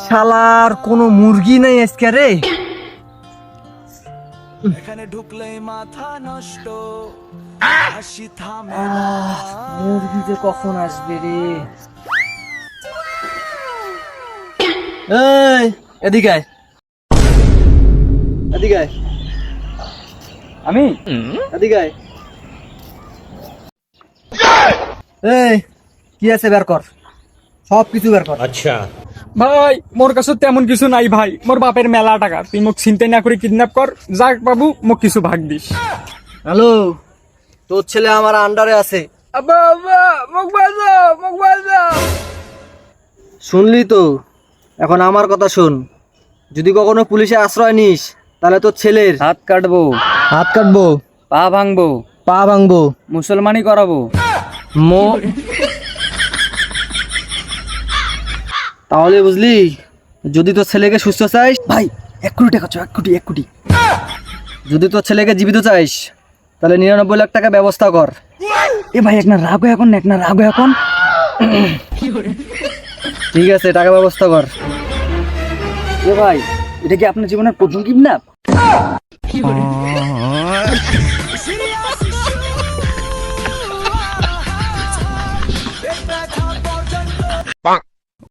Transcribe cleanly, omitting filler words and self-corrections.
শালার কোনো মুরগি নাই আজকে রে। এখানে ঢুকলেই মাথা নষ্ট, হাসি থামে না। মুরগি যে কখন আসবে রে? এই এদিকে আয়, এদিকে আয়। আমি এদিকে আয়। এই কি আছে বের কর, সব কিছু বের কর। अच्छा ভাই মোর কাছে তেমন কিছু নাই ভাই, মোর বাপের মেলা টাকা, তুই মোক চিন্তা না করে কিডন্যাপ কর, যাক বাবু মোক কিছু ভাগ দিস। হ্যালো, তোর ছেলে আমার আন্ডারে আছে। আব্বা আব্বা মোক বাঁচাও, মোক বাঁচাও। শুনলি তো, এখন আমার কথা শোন। যদি কখনো পুলিশে আশ্রয় নিস তাহলে তোর ছেলের হাত কাটবো, হাত কাটবো, পা ভাঙবো, পা ভাঙবো, মুসলমানি করাবো। মো তাহলে বুঝলি, যদি তোর ছেলেকে সুস্থ চাইস ভাই, 1 কোটি টাকা চাই, 1 কোটি। যদি তোর ছেলেকে জীবিত চাইস তাহলে 99 লাখ টাকা ব্যবস্থা কর। এ ভাই এক না রাগো এখন, এক না রাগো এখন। ঠিক আছে, টাকা ব্যবস্থা কর। এ ভাই, এটা কি আপনার জীবনের প্রথম কিডন্যাপ?